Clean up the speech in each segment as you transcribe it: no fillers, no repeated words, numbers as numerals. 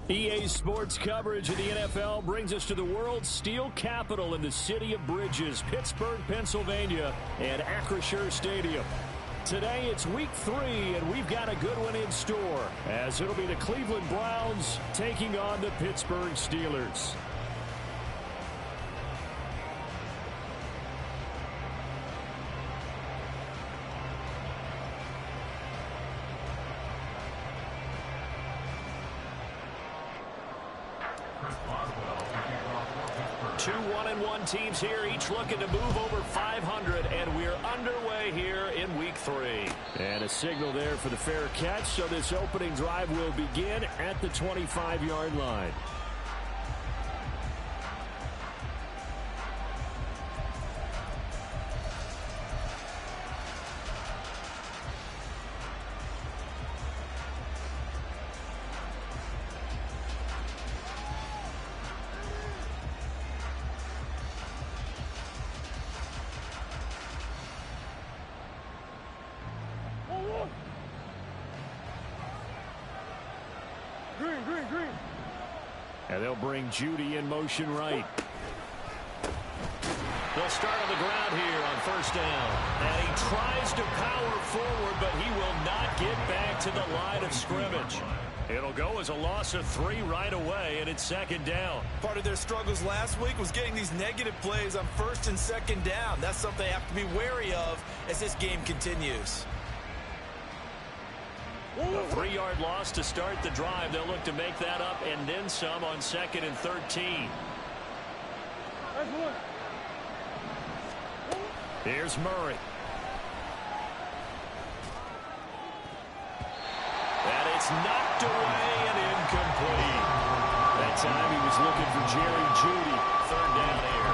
EA Sports coverage of the NFL brings us to the world's steel capital in the city of Bridges, Pittsburgh, Pennsylvania, and Acrisure Stadium. Today it's week 3, and we've got a good one in store, as it'll be the Cleveland Browns taking on the Pittsburgh Steelers. Two 1-1 teams here, each looking to move over 500, and we're underway here in week 3. And a signal there for the fair catch, so this opening drive will begin at the 25-yard line. And they'll bring Judy in motion right. They'll start on the ground here on first down. And he tries to power forward, but he will not get back to the line of scrimmage. It'll go as a loss of 3 right away, and it's second down. Part of their struggles last week was getting these negative plays on first and second down. That's something they have to be wary of as this game continues. A 3-yard loss to start the drive. They'll look to make that up and then some on 2nd and 13. Here's Murray. And it's knocked away and incomplete. That time he was looking for Jerry Jeudy. 3rd down here.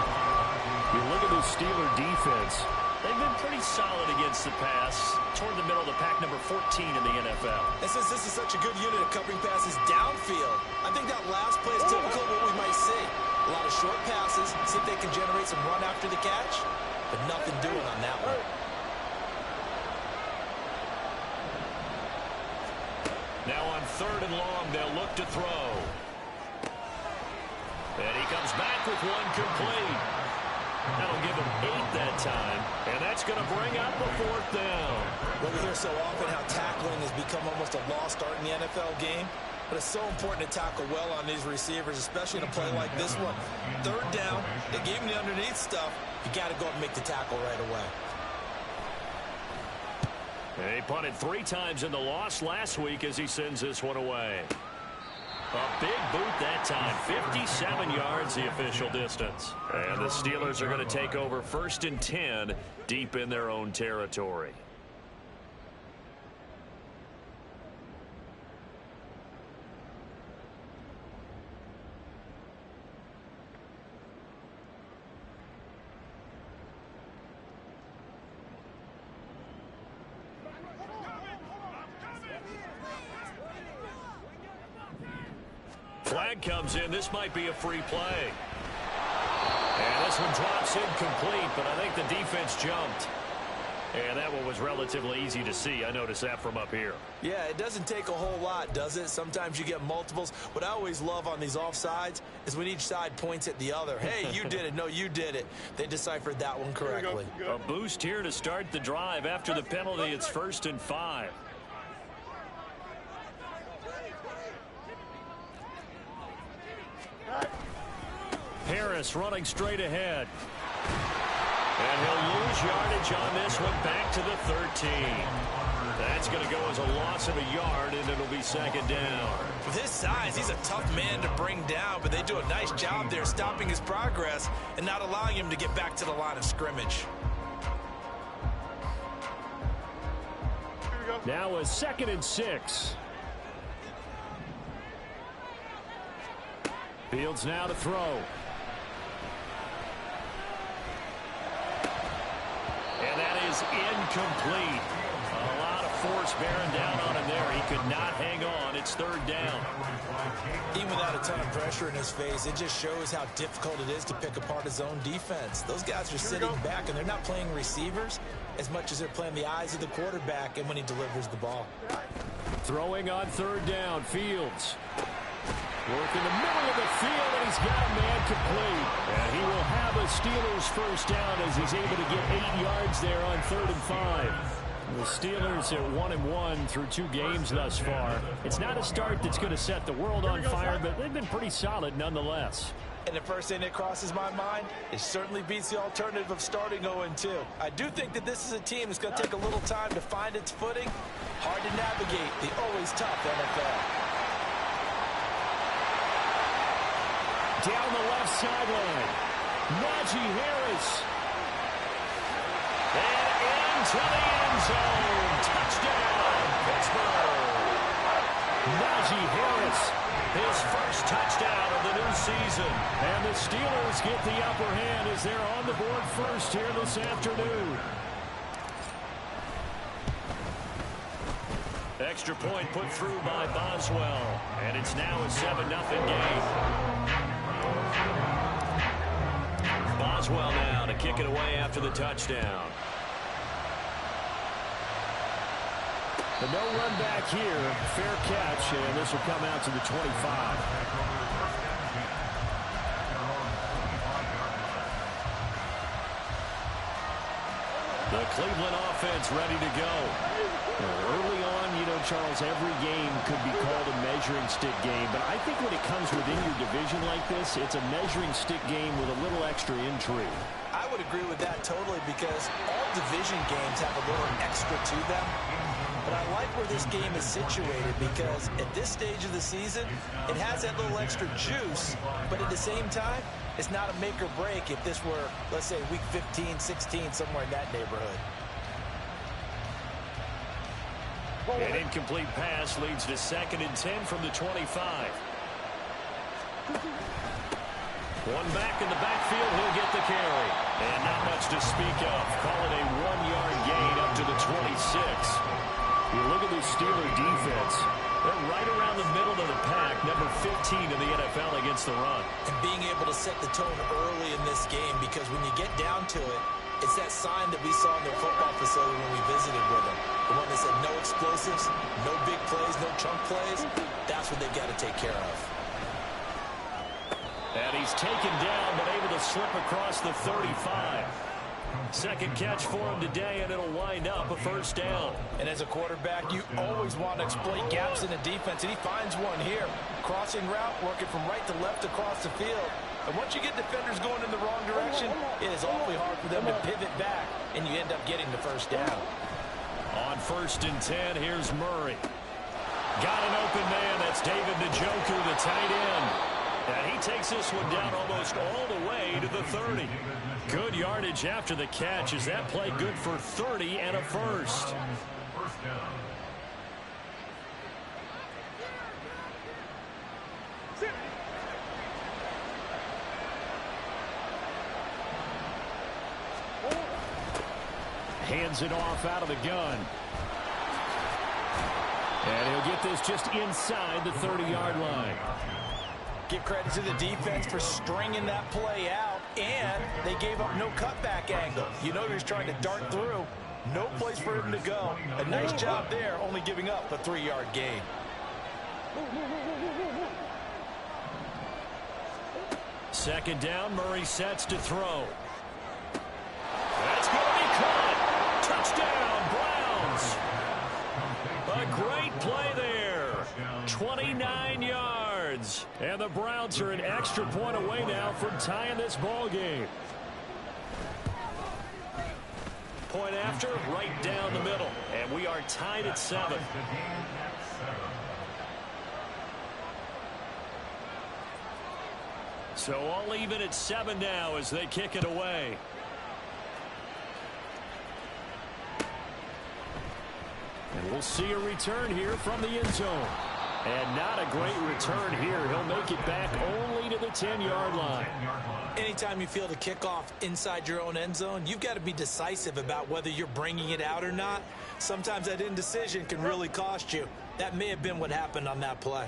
You look at this Steeler defense. They've been pretty solid against the pass. Toward the middle of the pack, number 14 in the NFL. And since this is such a good unit of covering passes downfield, I think that last play is typical of what we might see. A lot of short passes, see if they can generate some run after the catch, but nothing doing on that one. Now on 3rd and long, they'll look to throw. And he comes back with one complete. That'll give him 8 that time, and that's going to bring up the 4th down. Well, we hear so often how tackling has become almost a lost art in the NFL game, but it's so important to tackle well on these receivers, especially in a play like this one. 3rd down, they gave him the underneath stuff. You got to go up and make the tackle right away. He punted 3 times in the loss last week as he sends this one away. A big boot that time, 57 yards the official distance. And the Steelers are going to take over 1st and 10 deep in their own territory. Flag comes in. This might be a free play. And this one drops incomplete, but I think the defense jumped. And that one was relatively easy to see. I noticed that from up here. Yeah, it doesn't take a whole lot, does it? Sometimes you get multiples. What I always love on these offsides is when each side points at the other. Hey, you did it. No, you did it. They deciphered that one correctly. A boost here to start the drive. After the penalty, it's 1st and 5. Harris running straight ahead. And he'll lose yardage on this one back to the 13. That's going to go as a loss of a yard, and it'll be 2nd down. With his size, he's a tough man to bring down, but they do a nice job there stopping his progress and not allowing him to get back to the line of scrimmage. Now a 2nd and 6. Fields now to throw. And that is incomplete. A lot of force bearing down on him there. He could not hang on. It's 3rd down. Even without a ton of pressure in his face, it just shows how difficult it is to pick apart his own defense. Those guys are sitting back, and they're not playing receivers as much as they're playing the eyes of the quarterback and when he delivers the ball. Throwing on 3rd down, Fields. Work in the middle of the field, and he's got a man complete. And he will have a Steelers first down as he's able to get 8 yards there on 3rd and 5. The Steelers at 1-1 through 2 games thus far. It's not a start that's going to set the world on fire, but they've been pretty solid nonetheless. And the first thing that crosses my mind, it certainly beats the alternative of starting 0-2. I do think that this is a team that's going to take a little time to find its footing. Hard to navigate the always tough NFL. Down the left sideline, Najee Harris. And into the end zone. Touchdown, Pittsburgh. Najee Harris, his first touchdown of the new season. And the Steelers get the upper hand as they're on the board first here this afternoon. Extra point put through by Boswell. And it's now a 7-0 game. Boswell now to kick it away after the touchdown. The no run back here, fair catch, and this will come out to the 25. The Cleveland offense ready to go. Early on, you know, Charles, every game could be called a measuring stick game, but I think when it comes within your division like this, it's a measuring stick game with a little extra intrigue. I would agree with that totally because all division games have a little extra to them. But I like where this game is situated because at this stage of the season, it has that little extra juice, but at the same time, it's not a make or break if this were, let's say, week 15, 16, somewhere in that neighborhood. An incomplete pass leads to 2nd and 10 from the 25. One back in the backfield, he'll get the carry. And not much to speak of. Call it a 1-yard gain up to the 26. You look at the Steeler defense. They're right around the middle of the pack, number 15 in the NFL against the run. And being able to set the tone early in this game, because when you get down to it, it's that sign that we saw in their football facility when we visited with them. The one that said no explosives, no big plays, no chunk plays. That's what they've got to take care of. And he's taken down, but able to slip across the 35. Second catch for him today, and it'll wind up a first down. And as a quarterback, you always want to exploit gaps in the defense, and he finds one here. Crossing route, working from right to left across the field. And once you get defenders going in the wrong direction, it is awfully hard for them to pivot back, and you end up getting the first down. On 1st and 10, here's Murray. Got an open man. That's David Njoku, the tight end. And he takes this one down almost all the way to the 30. Good yardage after the catch. Is that play good for 30 and a first? Hands it off out of the gun. And he'll get this just inside the 30-yard line. Give credit to the defense for stringing that play out, and they gave up no cutback angle. You know he's trying to dart through. No place for him to go. A nice job there, only giving up a 3-yard gain. Second down, Murray sets to throw. That's going to be caught. Touchdown, Browns. A great play there. 29 yards. And the Browns are an extra point away now from tying this ball game. Point after, right down the middle. And we are tied at 7. So all even at 7 now as they kick it away. And We'll see a return here from the end zone. And not a great return here. He'll make it back only to the 10-yard line. Anytime you feel the kickoff inside your own end zone, you've got to be decisive about whether you're bringing it out or not. Sometimes that indecision can really cost you. That may have been what happened on that play.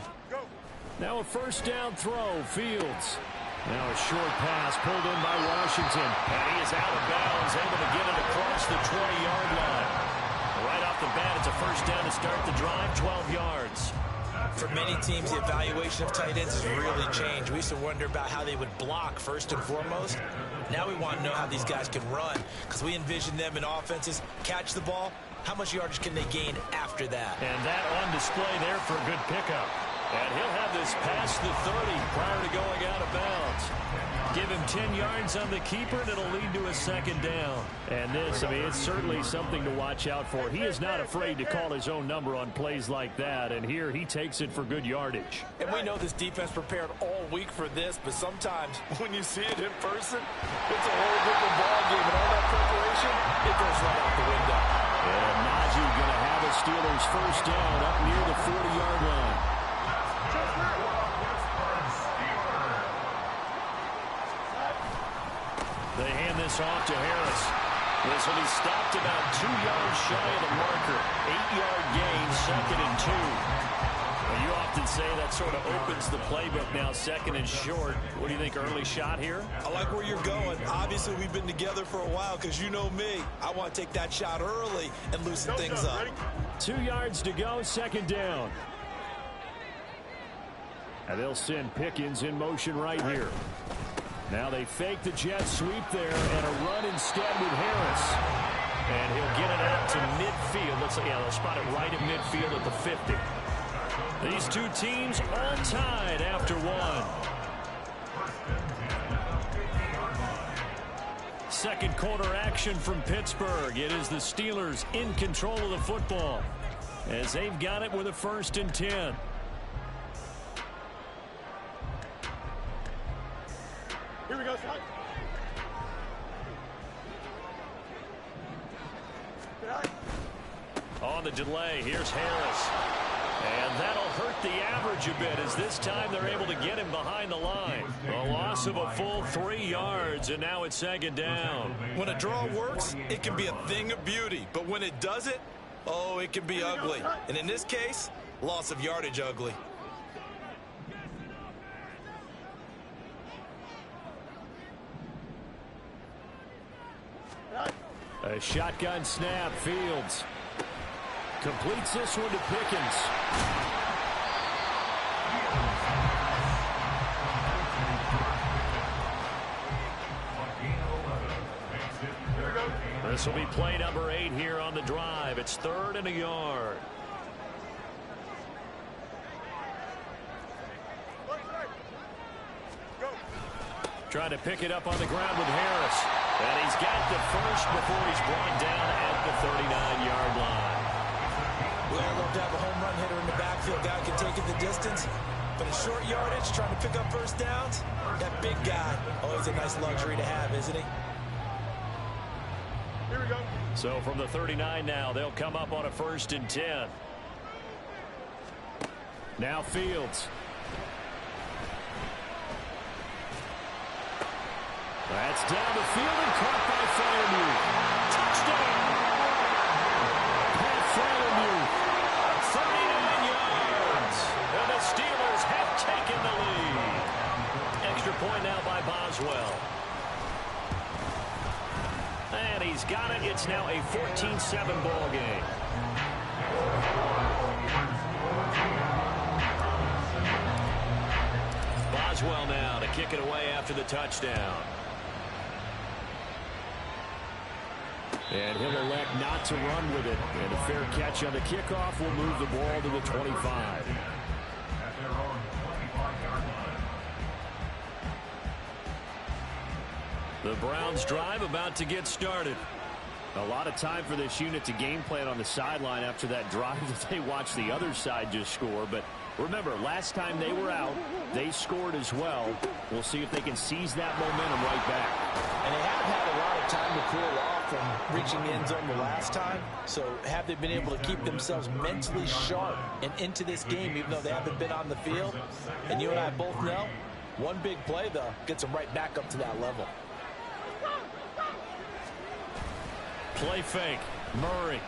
Now a first down throw, Fields. Now a short pass pulled in by Washington. And he is out of bounds, able to get it across the 20-yard line. Right off the bat, it's a first down to start the drive, 12 yards. For many teams, the evaluation of tight ends has really changed. We used to wonder about how they would block first and foremost. Now we want to know how these guys can run, because we envision them in offenses catch the ball. How much yardage can they gain after that? And that on display there for a good pickup. And he'll have this past the 30 prior to going out of bounds. Give him 10 yards on the keeper, and it'll lead to a second down. And this, I mean, it's certainly something to watch out for. He is not afraid to call his own number on plays like that, and here he takes it for good yardage. And we know this defense prepared all week for this, but sometimes when you see it in person, it's a whole different ballgame, and all that preparation, it goes right out the window. And Najee going to have a Steelers first down up near the 40-yard line. They hand this off to Harris. This will be stopped about 2 yards shy of the marker. 8-yard gain, 2nd and 2. Well, you often say that sort of opens the playbook now, 2nd and short. What do you think, early shot here? I like where you're going. Obviously, we've been together for a while because you know me. I want to take that shot early and loosen things up. 2 yards to go, 2nd down. And they'll send Pickens in motion right here. Now they fake the jet sweep there and a run instead with Harris. And he'll get it out to midfield. Let's say, yeah, they'll spot it right at midfield at the 50. These two teams all tied after one. Second quarter action from Pittsburgh. It is the Steelers in control of the football as they've got it with a 1st and 10. Here we go, son. On the delay, here's Harris. And that'll hurt the average a bit as this time they're able to get him behind the line. A loss of a full 3 yards, and now it's 2nd down. When a draw works, it can be a thing of beauty. But when it doesn't, oh, it can be ugly. And in this case, loss of yardage ugly. A shotgun snap, Fields. Completes this one to Pickens. This will be play number 8 here on the drive. It's 3rd and a yard. Trying to pick it up on the ground with Harris. And he's got the first before he's brought down at the 39-yard line. We all love to have a home run hitter in the backfield. Guy can take it the distance. But in short yardage, trying to pick up first downs, that big guy, always a nice luxury to have, isn't he? Here we go. So from the 39 now, they'll come up on a 1st and 10. Now Fields. That's down the field and caught by Freiermuth. Touchdown! Pat Freiermuth, 39 yards. And the Steelers have taken the lead. Extra point now by Boswell. And he's got it. It's now a 14-7 ball game. Boswell now to kick it away after the touchdown. And he'll elect not to run with it. And a fair catch on the kickoff will move the ball to the 25. The Browns drive about to get started. A lot of time for this unit to game plan on the sideline after that drive that they watched the other side just score. But Remember, last time they were out, they scored as well. We'll see if they can seize that momentum right back. And they have had a lot of time to cool off from reaching the end zone the last time. So have they been able to keep themselves mentally sharp and into this game, even though they haven't been on the field? And you and I both know, one big play, though, gets them right back up to that level. Play fake. Murray.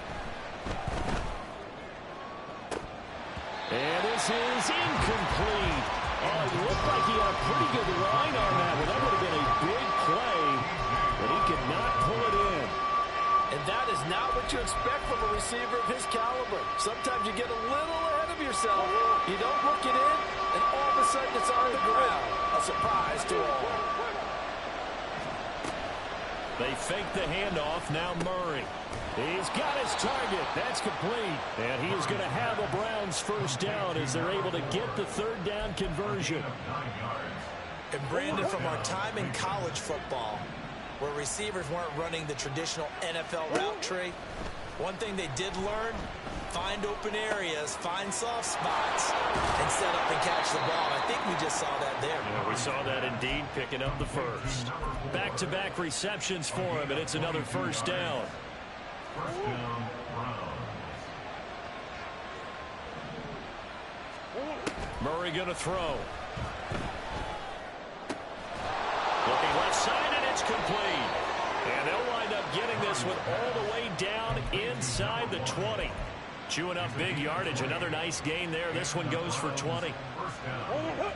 And this is incomplete. Oh, it looked like he had a pretty good line on that, but that would have been a big play, but he could not pull it in. And that is not what you expect from a receiver of his caliber. Sometimes you get a little ahead of yourself. You don't look it in, and all of a sudden it's on the ground. A surprise to all. They fake the handoff. Now Murray. He's got his target. That's complete. And he is going to have a Browns first down as they're able to get the third down conversion. And Brandon, from our time in college football, where receivers weren't running the traditional NFL route tree, one thing they did learn, find open areas, find soft spots, and set up and catch the ball. I think we just saw that there. Yeah, we saw that indeed, picking up the first. Back-to-back receptions for him, and it's another first down. Murray going to throw. Looking left side, and it's complete. And they'll wind up getting this one all the way down inside the 20. Chewing up big yardage. Another nice gain there. This one goes for 20.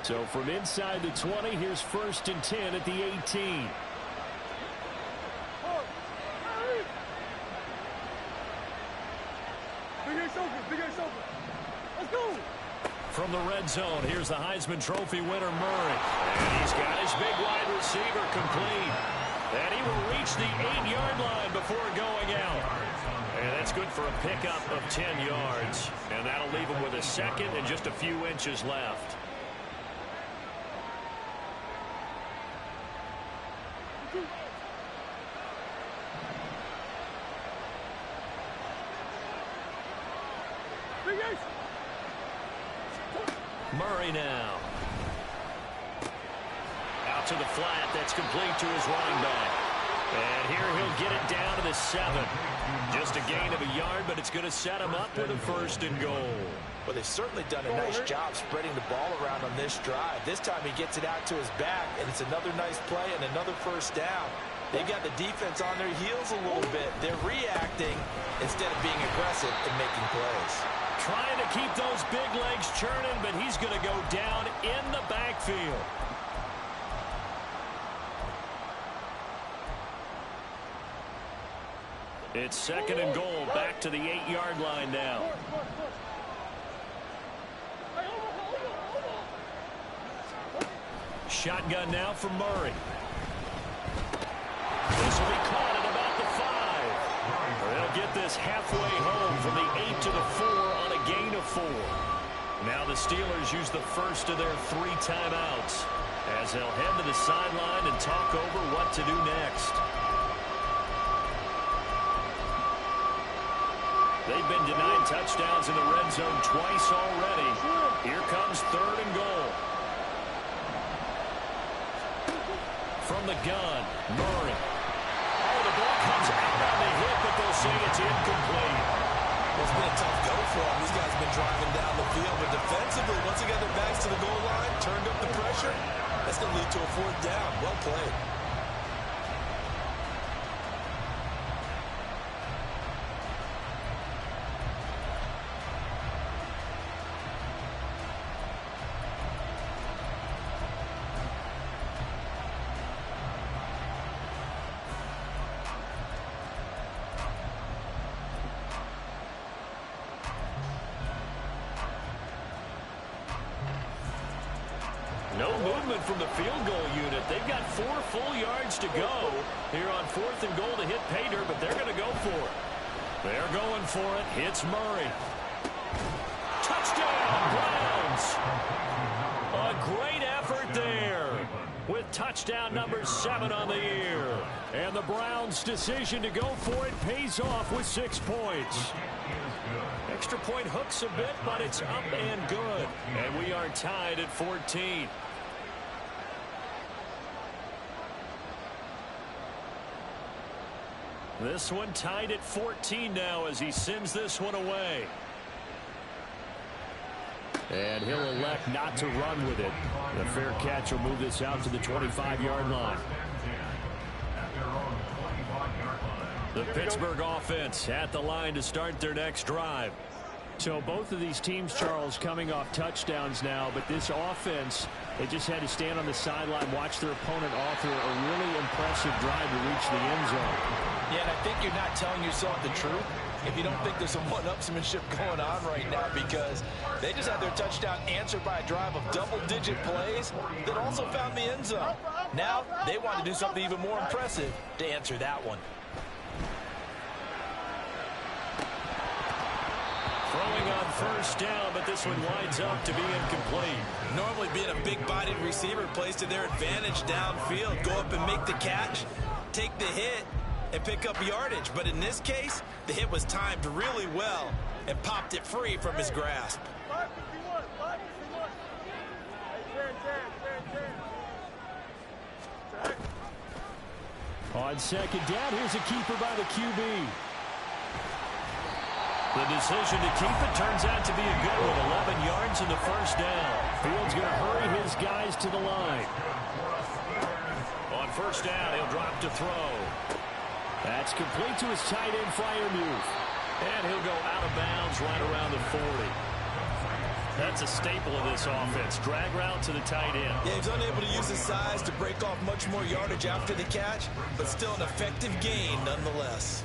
So from inside the 20, here's 1st and 10 at the 18. Big Ace open. Let's go. From the red zone, here's the Heisman Trophy winner, Murray. And he's got his big wide receiver complete. And he will reach the 8-yard line before going out. And that's good for a pickup of 10 yards. And that'll leave him with a second and just a few inches left. Murray now. Out to the flat. That's complete to his running back. And here he'll get it down to the 7. Just a gain of a yard, but it's going to set him up with a 1st and goal. Well, they've certainly done a nice job spreading the ball around on this drive. This time he gets it out to his back, and it's another nice play and another first down. They've got the defense on their heels a little bit. They're reacting instead of being aggressive and making plays. Trying to keep those big legs churning, but he's going to go down in the backfield. It's 2nd and goal, back to the 8-yard line now. Shotgun now for Murray. This will be caught at about the 5. They'll get this halfway home from the 8 to the 4 on a gain of 4. Now the Steelers use the first of their 3 timeouts as they'll head to the sideline and talk over what to do next. They've been denied touchdowns in the red zone twice already. Here comes 3rd and goal. From the gun, Murray. Oh, the ball comes out on the hip, but they'll say it's incomplete. It's been a tough go for them. These guys have been driving down the field, but defensively, once they got their backs to the goal line, turned up the pressure, that's going to lead to a 4th down. Well played. No movement from the field goal unit. They've got 4 full yards to go here on 4th and goal to hit pay dirt, but they're going to go for it. They're going for it. Hits Murray. Touchdown, Browns. A great effort there with touchdown number 7 on the year. And the Browns' decision to go for it pays off with 6 points. Extra point hooks a bit, but it's up and good. And we are tied at 14. This one tied at 14 now as he sends this one away. And he'll elect not to run with it. The fair catch will move this out to the 25-yard line. The Pittsburgh offense at the line to start their next drive. So both of these teams, Charles, coming off touchdowns now, but this offense, they just had to stand on the sideline, watch their opponent author a really impressive drive to reach the end zone. Yeah, and I think you're not telling yourself the truth if you don't think there's some one-upsmanship going on right now, because they just had their touchdown answered by a drive of double-digit plays that also found the end zone. Now they want to do something even more impressive to answer that one. Throwing on first down, but this one winds up to be incomplete. Normally being a big-bodied receiver plays to their advantage downfield. Go up and make the catch, take the hit, and pick up yardage. But in this case, the hit was timed really well and popped it free from his grasp. On second down, here's a keeper by the QB. The decision to keep it turns out to be a good one. 11 yards in the first down. Fields going to hurry his guys to the line. On first down, he'll drop to throw. That's complete to his tight end, Freiermuth. And he'll go out of bounds right around the 40. That's a staple of this offense. Drag route to the tight end. Yeah, he's unable to use his size to break off much more yardage after the catch, but still an effective gain nonetheless.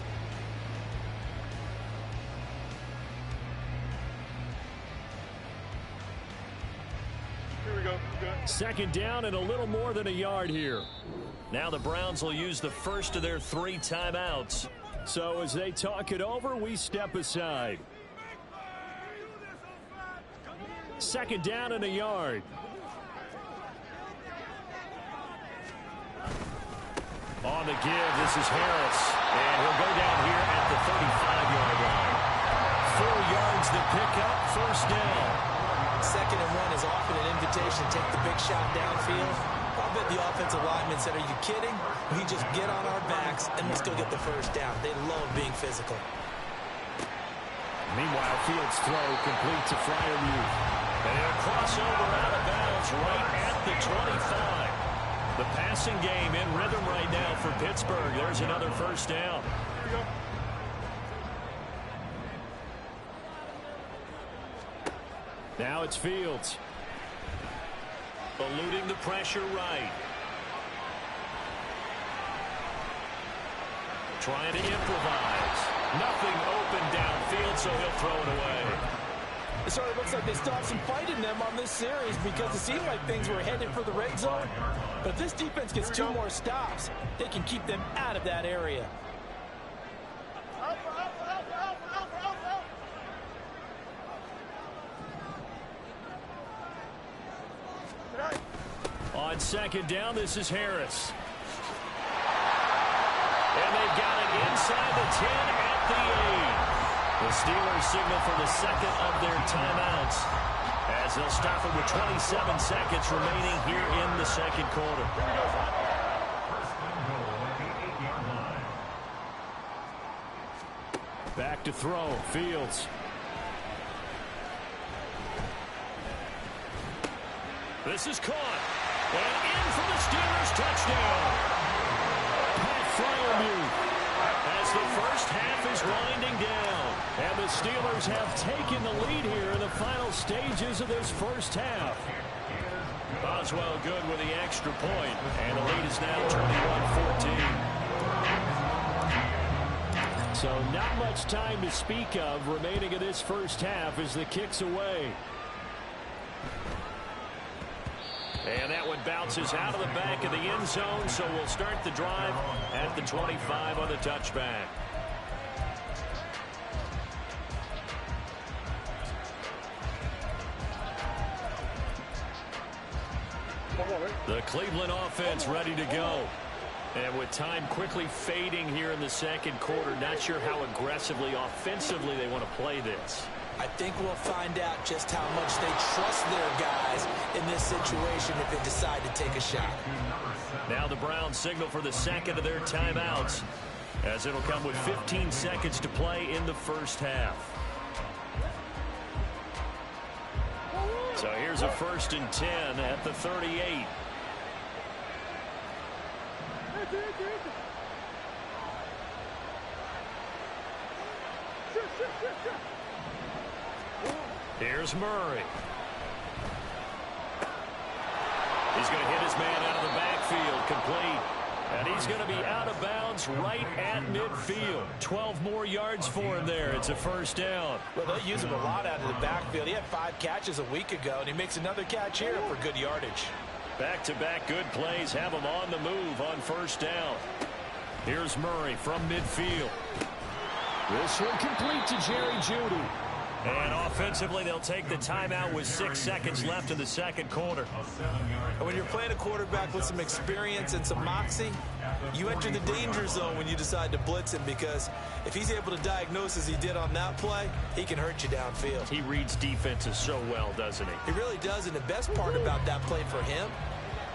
Second down and a little more than a yard here. Now the Browns will use the first of their 3 timeouts. So as they talk it over, we step aside. Second down and a yard. On the give, this is Harris. And he'll go down here at the 35-yard line. 4 yards to pick up, first down. Second and 1 is often an invitation to take the big shot downfield. I bet the offensive lineman said, are you kidding? We just get on our backs and let's go get the first down. They love being physical. Meanwhile, Fields' throw complete to Freiermuth. And a crossover out of bounds right at the 25. The passing game in rhythm right now for Pittsburgh. There's another first down. Now it's Fields. Eluding the pressure right. Trying to improvise. Nothing open downfield, so he'll throw it away. It sort of looks like they still have some fight in them on this series because it seemed like things were headed for the red zone. But if this defense gets 2 more stops, they can keep them out of that area. On second down, this is Harris. And they've got it inside the 10 at the 8. The Steelers signal for the second of their timeouts as they'll stop it with 27 seconds remaining here in the second quarter. Back to throw, Fields. This is caught. And in for the Steelers touchdown. Pat Freiermuth as the first half is winding down. And the Steelers have taken the lead here in the final stages of this first half. Boswell good with the extra point. And the lead is now 21-14. So not much time to speak of remaining in this first half as the kick's away. And that one bounces out of the back of the end zone, so we'll start the drive at the 25 on the touchback. The Cleveland offense ready to go. And with time quickly fading here in the second quarter, not sure how aggressively, offensively they want to play this. I think we'll find out just how much they trust their guys in this situation if they decide to take a shot. Now the Browns signal for the second of their timeouts, as it'll come with 15 seconds to play in the first half. So here's a 1st and 10 at the 38. Here's Murray. He's going to hit his man out of the backfield, complete. And he's going to be out of bounds right at midfield. 12 more yards for him there. It's a 1st down. Well, they use him a lot out of the backfield. He had 5 catches a week ago, and he makes another catch here for good yardage. Back-to-back good plays have him on the move on 1st down. Here's Murray from midfield. This one complete to Jerry Jeudy. And offensively, they'll take the timeout with 6 seconds left in the second quarter. And when you're playing a quarterback with some experience and some moxie, you enter the danger zone when you decide to blitz him, because if he's able to diagnose as he did on that play, he can hurt you downfield. He reads defenses so well, doesn't he? He really does, and the best part about that play for him,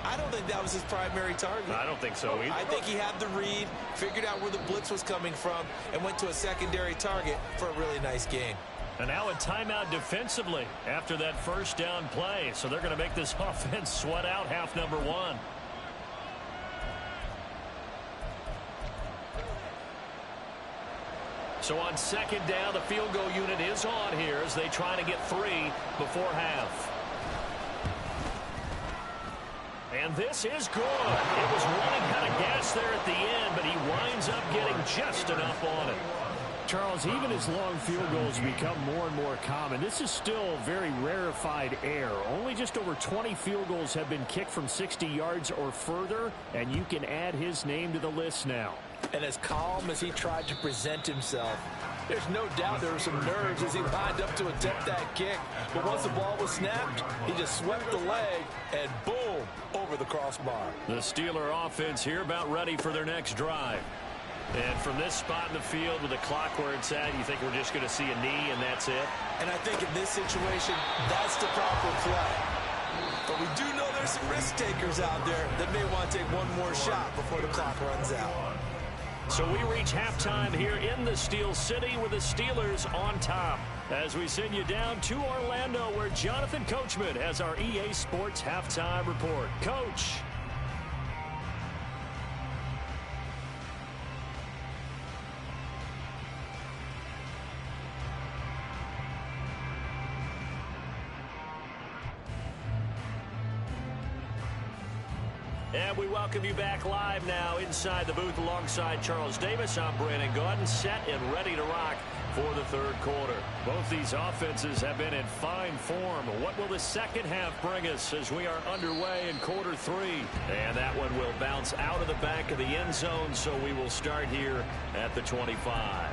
I don't think that was his primary target. I don't think so either. I think he had the read, figured out where the blitz was coming from, and went to a secondary target for a really nice gain. And now a timeout defensively after that 1st down play. So they're going to make this offense sweat out half number 1. So on 2nd down, the field goal unit is on here as they try to get 3 before half. And this is good. It was running kind of gas there at the end, but he winds up getting just enough on it. Charles, even as long field goals become more and more common, this is still very rarefied air. Only just over 20 field goals have been kicked from 60 yards or further, and you can add his name to the list now. And as calm as he tried to present himself, there's no doubt there were some nerves as he lined up to attempt that kick. But once the ball was snapped, he just swept the leg and boom, over the crossbar. The Steeler offense here about ready for their next drive. And from this spot in the field with the clock where it's at, you think we're just going to see a knee and that's it? And I think in this situation, that's the proper play. But we do know there's some risk takers out there that may want to take one more shot before the clock runs out. So we reach halftime here in the Steel City with the Steelers on top, as we send you down to Orlando, where Jonathan Coachman has our EA Sports Halftime Report. Coach. And we welcome you back live now inside the booth alongside Charles Davis. I'm Brandon Gaudin, set and ready to rock for the 3rd quarter. Both these offenses have been in fine form. What will the second half bring us as we are underway in quarter 3? And that one will bounce out of the back of the end zone, so we will start here at the 25.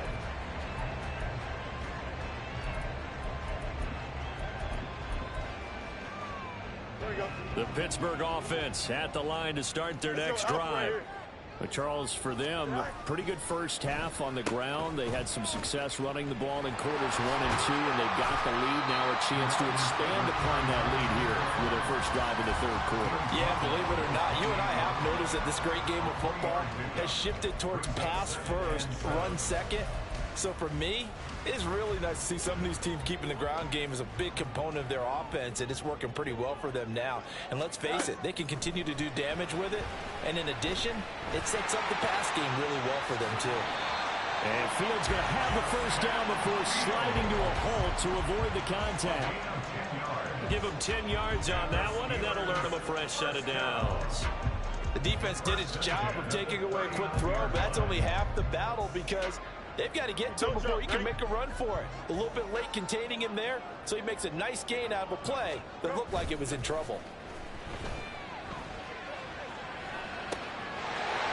The Pittsburgh offense at the line to start their next drive. But Charles, for them, pretty good first half on the ground. They had some success running the ball in quarters 1 and 2, and they got the lead. Now a chance to expand upon that lead here with their first drive in the 3rd quarter. Yeah, believe it or not, you and I have noticed that this great game of football has shifted towards pass first, run second. So for me, it's really nice to see some of these teams keeping the ground game as a big component of their offense, and it's working pretty well for them now. And let's face it, they can continue to do damage with it. And in addition, it sets up the pass game really well for them too. And Fields going to have the first down before sliding to a halt to avoid the contact. Give him 10 yards on that one, and that'll earn him a fresh set of downs. The defense did its job of taking away a quick throw, but that's only half the battle, because they've got to get to him before he can make a run for it. A little bit late containing him there, so he makes a nice gain out of a play that looked like it was in trouble.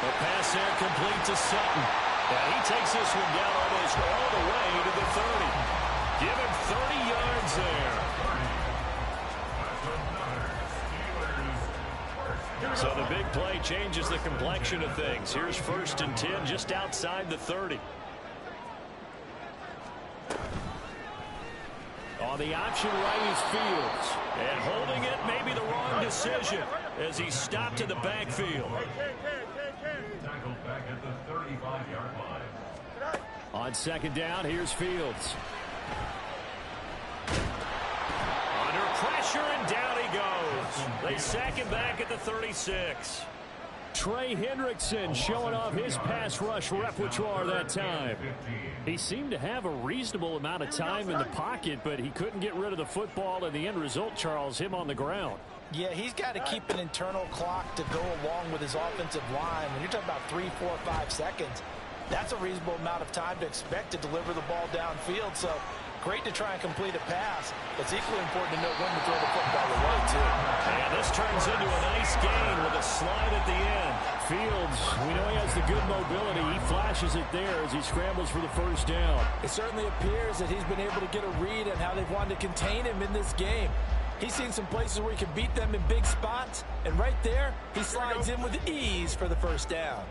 A pass there complete to Sutton. And he takes this one down almost all the way to the 30. Give him 30 yards there. changes the complexion of things. Here's 1st and 10 just outside the 30. On the option right is Fields. And holding it may be the wrong decision as he's stopped in the backfield. Tackled back at the 35-yard line. On 2nd down, here's Fields. Under pressure, and down he goes. They sack him back at the 36. Trey Hendrickson showing off his pass rush repertoire that time. He seemed to have a reasonable amount of time in the pocket, but he couldn't get rid of the football, and the end result, Charles, him on the ground. Yeah, he's got to keep an internal clock to go along with his offensive line. When you're talking about 3, 4, 5 seconds, that's a reasonable amount of time to expect to deliver the ball downfield. So great to try and complete a pass. It's equally important to know when to throw the football away, too. And this turns into a nice gain with a slide at the end. Fields, we know he has the good mobility. He flashes it there as he scrambles for the 1st down. It certainly appears that he's been able to get a read on how they've wanted to contain him in this game. He's seen some places where he can beat them in big spots, and right there, he slides in with ease for the 1st down.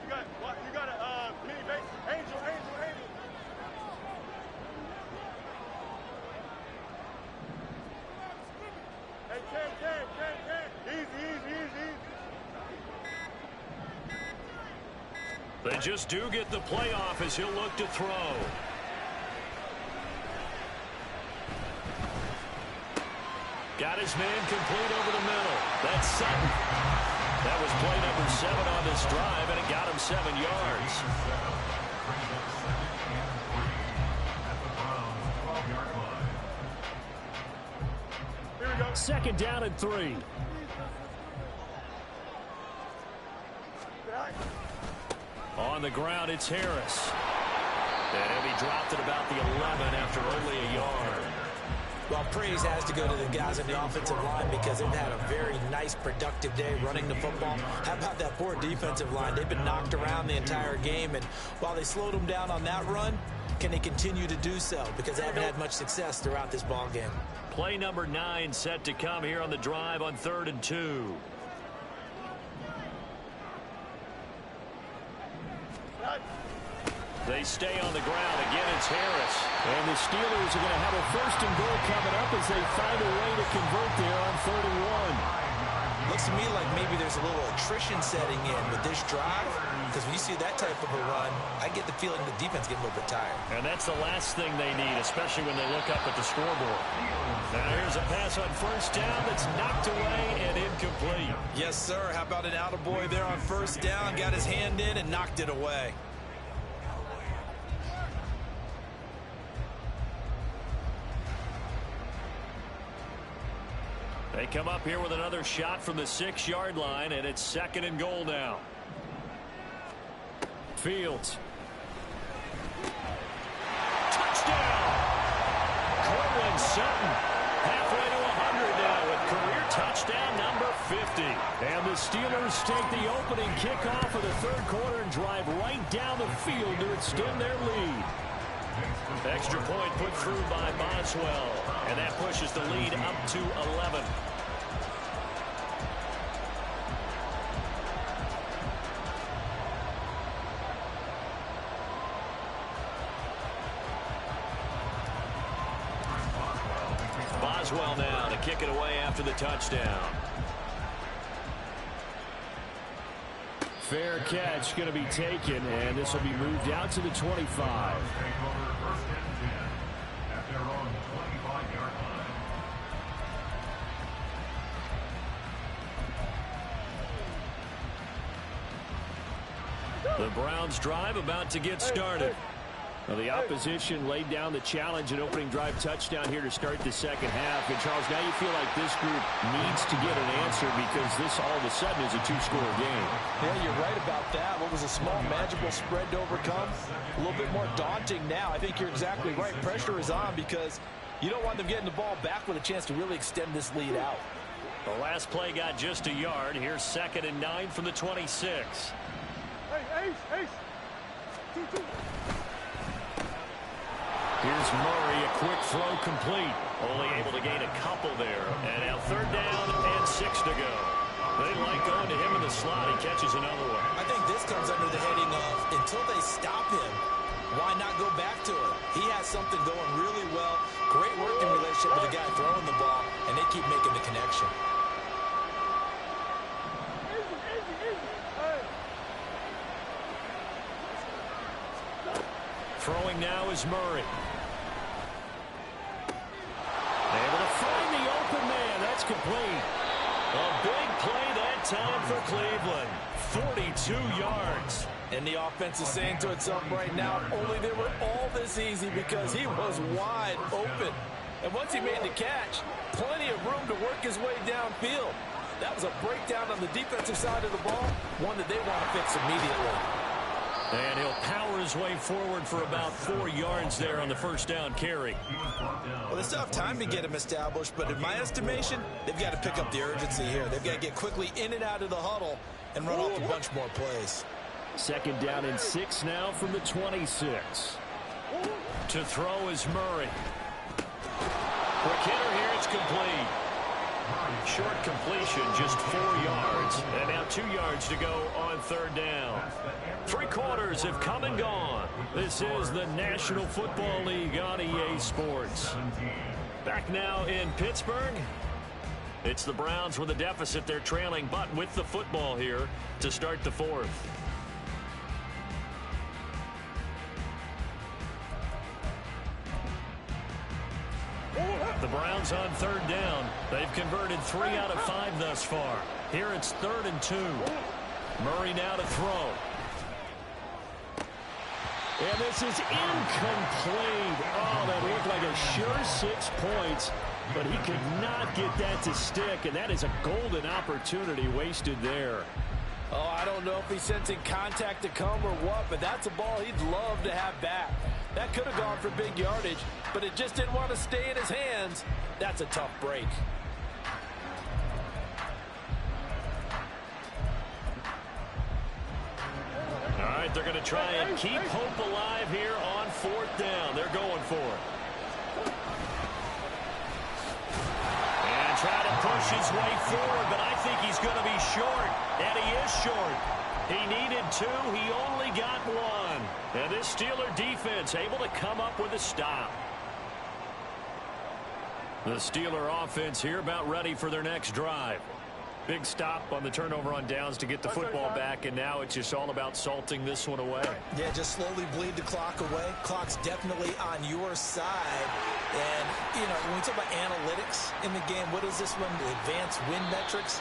You got a mini base. Angel. Hey, Ken. Easy. They just do get the playoff as he'll look to throw. Got his man complete over the middle. That's Sutton. That was play number 7 on this drive, and it got him 7 yards. 2nd down and 3. On the ground, it's Harris. And he dropped it about the 11 after only a yard. Well, praise has to go to the guys on the offensive line because they've had a very nice, productive day running the football. How about that poor defensive line? They've been knocked around the entire game, and while they slowed them down on that run, can they continue to do so? Because they haven't had much success throughout this ball game. Play number 9 set to come here on the drive on 3rd and 2. They stay on the ground. Again, it's Harris. And the Steelers are going to have a 1st and goal coming up as they find a way to convert there on 3rd and 1. Looks to me like maybe there's a little attrition setting in with this drive, because when you see that type of a run, I get the feeling the defense getting a little bit tired. And that's the last thing they need, especially when they look up at the scoreboard. Now here's a pass on 1st down that's knocked away and incomplete. Yes, sir. How about an attaboy there on 1st down? Got his hand in and knocked it away. They come up here with another shot from the 6-yard line, and it's 2nd and goal now. Fields. Touchdown! Cortland Sutton halfway to 100 now with career touchdown number 50. And the Steelers take the opening kickoff of the 3rd quarter and drive right down the field to extend their lead. Extra point put through by Boswell, and that pushes the lead up to 11. Boswell now to kick it away after the touchdown. Fair catch going to be taken, and this will be moved out to the 25. The Browns drive about to get started. Well, the opposition laid down the challenge and opening drive touchdown here to start the 2nd half. And, Charles, now you feel like this group needs to get an answer because this all of a sudden is a 2-score game. Yeah, you're right about that. What was a small, manageable spread to overcome? A little bit more daunting now. I think you're exactly right. Pressure is on because you don't want them getting the ball back with a chance to really extend this lead out. The last play got just a yard. Here's 2nd and 9 from the 26. Hey, Ace. 2-2. Here's Here's Murray, a quick throw complete. Only able to gain a couple there. And now 3rd down and 6 to go. They like going to him in the slot. He catches another one. I think this comes under the heading of until they stop him, why not go back to it? He has something going really well. Great working relationship with the guy throwing the ball, and they keep making the connection. Throwing now is Murray. Able to find the open man. That's complete. A big play that time for Cleveland. 42 yards. And the offense is saying to itself right now, only they were all this easy because he was wide open. And once he made the catch, plenty of room to work his way downfield. That was a breakdown on the defensive side of the ball, one that they want to fix immediately. And he'll power his way forward for about 4 yards there on the 1st down carry. Well, they still have time to get him established, but in my estimation, they've got to pick up the urgency here. They've got to get quickly in and out of the huddle and run off a bunch more plays. 2nd down and 6 now from the 26. To throw is Murray. Quick hitter here, it's complete. Short completion, just 4 yards. And now 2 yards to go on 3rd down. 3 quarters have come and gone. This is the National Football League on EA Sports. Back now in Pittsburgh. It's the Browns with a deficit. They're trailing, but with the football here to start the 4th. The Browns on 3rd down. They've converted 3 out of 5 thus far. Here it's 3rd and 2. Murray now to throw. And this is incomplete. Oh, that looked like a sure 6 points, but he could not get that to stick, and that is a golden opportunity wasted there. Oh, I don't know if he's sensing contact to come or what, but that's a ball he'd love to have back. That could have gone for big yardage, but it just didn't want to stay in his hands. That's a tough break. All right, they're going to try and keep hope alive here on 4th down. They're going for it. And try to push his way forward, but I think he's going to be short. And he is short. He needed 2. He only got 1. And this Steeler defense able to come up with a stop. The Steeler offense here about ready for their next drive. Big stop on the turnover on downs to get the football back, and now it's just all about salting this one away. Yeah, just slowly bleed the clock away. Clock's definitely on your side. And, you know, when we talk about analytics in the game, what is this one? The advanced win metrics?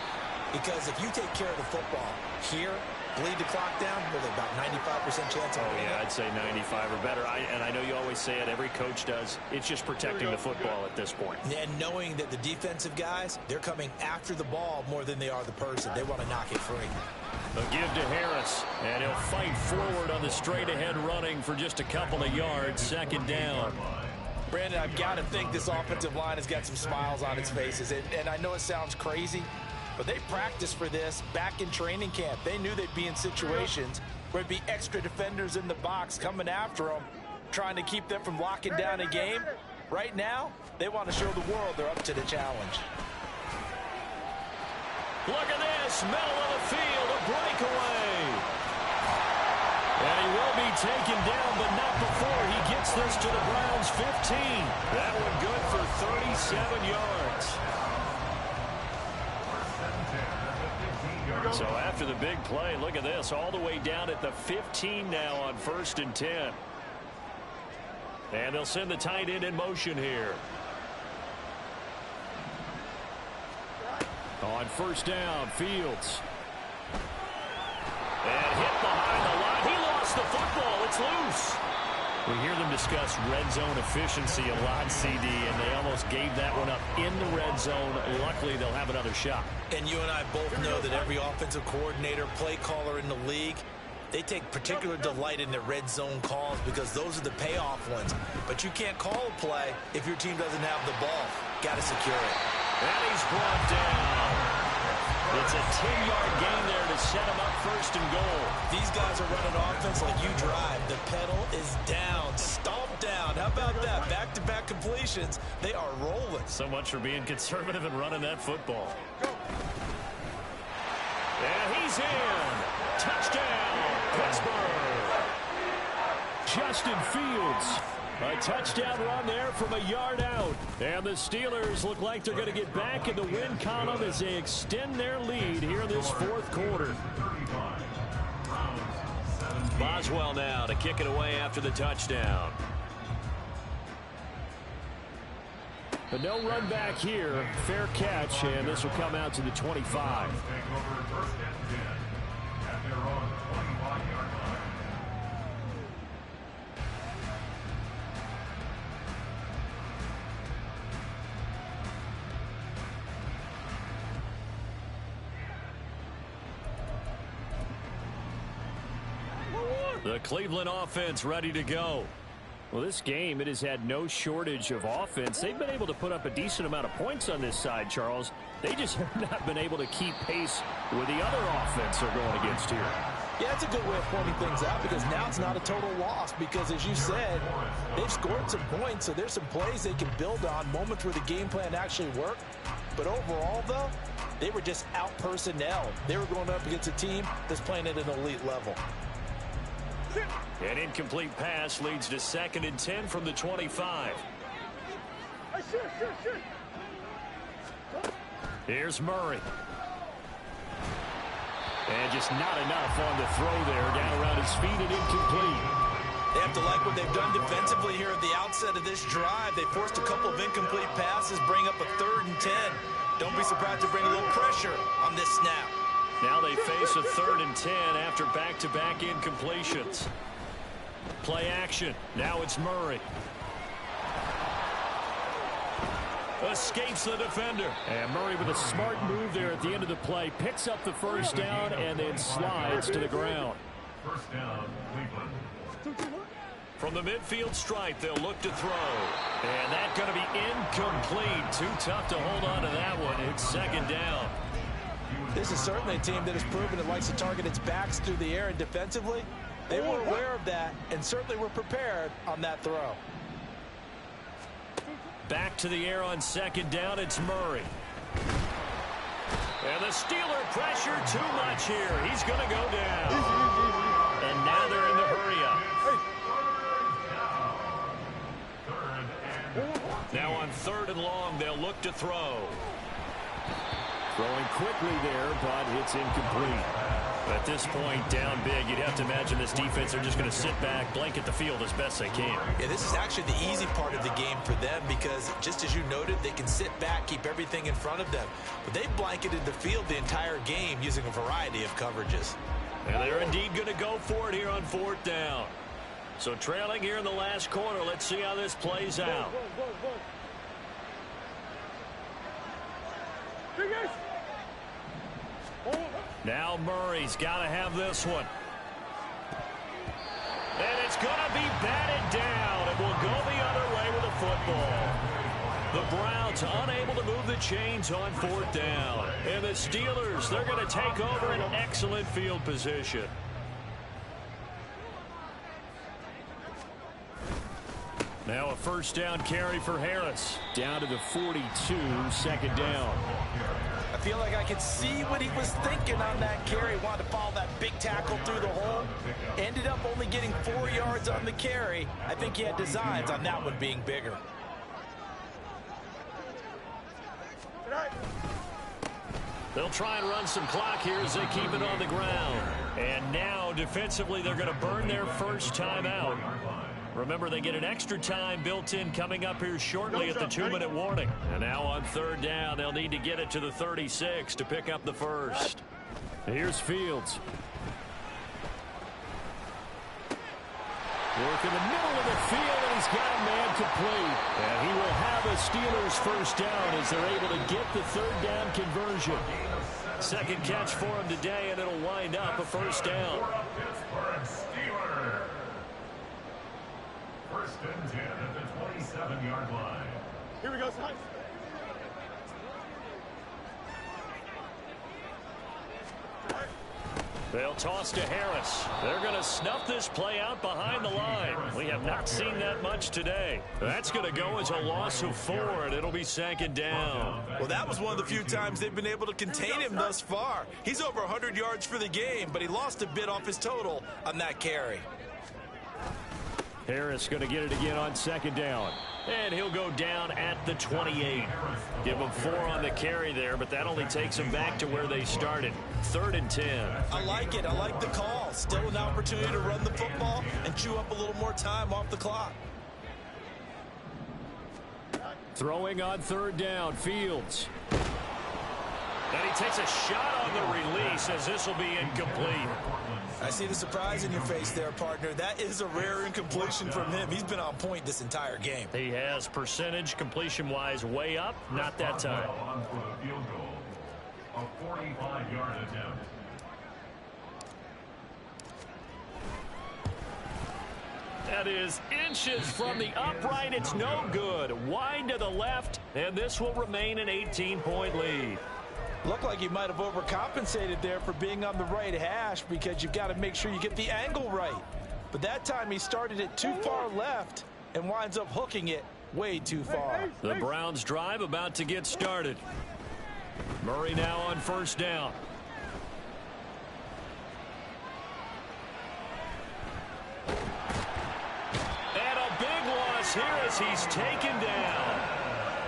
Because if you take care of the football here, bleed the clock down, with about 95% chance of winning. Yeah, I'd say 95 or better. And I know you always say it, every coach does. It's just protecting the football at this point. And knowing that the defensive guys, they're coming after the ball more than they are the person. They want to knock it free. A give to Harris, and he'll fight forward on the straight-ahead running for just a couple of yards. 2nd down. Brandon, I've got to think this offensive line has got some smiles on its faces. And I know it sounds crazy, but they practiced for this back in training camp. They knew they'd be in situations where there'd be extra defenders in the box coming after them, trying to keep them from locking down a game. Right now, they want to show the world they're up to the challenge. Look at this, middle of the field, a breakaway. And he will be taken down, but not before he gets this to the Browns' 15. That one good for 37 yards. So after the big play, look at this, all the way down at the 15 now on 1st and 10. And they'll send the tight end in motion here. On 1st down, Fields. And hit behind the line. He lost the football. It's loose. We hear them discuss red zone efficiency a lot, CD, and they almost gave that one up in the red zone. Luckily, they'll have another shot. And you and I both know that every offensive coordinator, play caller in the league, they take particular delight in their red zone calls because those are the payoff ones. But you can't call a play if your team doesn't have the ball. Got to secure it. And he's brought down. It's a 10-yard gain there to set him up 1st and goal. These guys are running offense like you drive. The pedal is down. Stomp fourth down. How about that? Back-to-back completions. They are rolling. So much for being conservative and running that football. And he's in. Touchdown, Pittsburgh. Justin Fields. A touchdown run there from a yard out. And the Steelers look like they're going to get back in the win column as they extend their lead here in this fourth quarter. Boswell now to kick it away after the touchdown. But no run back here. Fair catch, and this will come out to the 25. The Cleveland offense ready to go. Well, this game, it has had no shortage of offense. They've been able to put up a decent amount of points on this side, Charles. They just have not been able to keep pace with the other offense they're going against here. Yeah, that's a good way of pointing things out because now it's not a total loss because, as you said, they've scored some points, so there's some plays they can build on, moments where the game plan actually worked. But overall, though, they were just out-personnel. They were going up against a team that's playing at an elite level. An incomplete pass leads to 2nd and 10 from the 25. Here's Murray. And just not enough on the throw there. Down around his feet and incomplete. They have to like what they've done defensively here at the outset of this drive. They forced a couple of incomplete passes, bring up a 3rd and 10. Don't be surprised to bring a little pressure on this snap. Now they face a 3rd and 10 after back-to-back incompletions. Play action. Now it's Murray. Escapes the defender. And Murray with a smart move there at the end of the play. Picks up the first down and then slides to the ground. First down, Cleveland. From the midfield stripe, they'll look to throw. And that's going to be incomplete. Too tough to hold on to that one. It's 2nd down. This is certainly a team that has proven it likes to target its backs through the air and defensively. They were aware of that and certainly were prepared on that throw. Back to the air on 2nd down. It's Murray. And the Steeler pressure too much here. He's going to go down. And now they're in the hurry up. Now on 3rd and long, they'll look to throw. Throwing quickly there, but it's incomplete. At this point, down big, you'd have to imagine this defense are just going to sit back, blanket the field as best they can. Yeah, this is actually the easy part of the game for them because, just as you noted, they can sit back, keep everything in front of them. But they've blanketed the field the entire game using a variety of coverages. And they're indeed going to go for it here on 4th down. So trailing here in the last quarter, let's see how this plays out. Now Murray's got to have this one. And it's going to be batted down. It will go the other way with the football. The Browns unable to move the chains on 4th down. And the Steelers, they're going to take over an excellent field position. Now a 1st down carry for Harris. Down to the 42, 2nd down. I feel like I could see what he was thinking on that carry. Wanted to follow that big tackle through the hole. Ended up only getting 4 yards on the carry. I think he had designs on that one being bigger. They'll try and run some clock here as they keep it on the ground. And now defensively they're going to burn their first timeout. Remember, they get an extra time built in coming up here shortly at the 2-minute warning. And now on 3rd down, they'll need to get it to the 36 to pick up the first. Here's Fields. Work in the middle of the field, and he's got a man complete. And he will have a Steelers first down as they're able to get the 3rd down conversion. 2nd catch for him today, and it'll wind up a first down. First and 10 at the 27-yard line. Here we go, son. They'll toss to Harris. They're going to snuff this play out behind the line. We have not seen that much today. That's going to go as a loss of 4, and it'll be 2nd down. Well, that was one of the few times they've been able to contain him thus far. He's over 100 yards for the game, but he lost a bit off his total on that carry. Harris going to get it again on 2nd down. And he'll go down at the 28. Give him 4 on the carry there, but that only takes him back to where they started. 3rd and 10. I like it. I like the call. Still an opportunity to run the football and chew up a little more time off the clock. Throwing on 3rd down, Fields. And he takes a shot on the release as this will be incomplete. I see the surprise in your face there, partner. That is a rare incompletion from him. He's been on point this entire game. He has percentage completion-wise way up. Not that time. On for the field goal. A 45-yard attempt. That is inches from the upright. It's no good. Wide to the left, and this will remain an 18-point lead. Looked like you might have overcompensated there for being on the right hash because you've got to make sure you get the angle right. But that time he started it too far left and winds up hooking it way too far. The Browns drive about to get started. Murray now on 1st down. And a big loss here as he's taken down.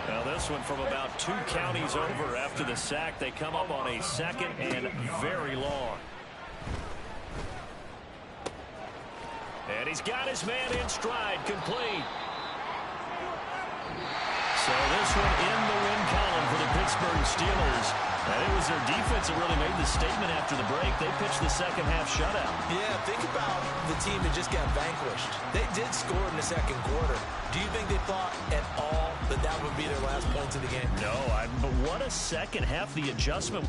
Now this one from about 2 counties over after the sack. They come up on a 2nd and very long. And he's got his man in stride, complete. So this one in the win column for the Pittsburgh Steelers. And it was their defense that really made the statement after the break. They pitched the second half shutout. Yeah, think about the team that just got vanquished. They did score in the 2nd quarter. Do you think they thought at all that that would be their last points of the game? No, but what a second half. The adjustment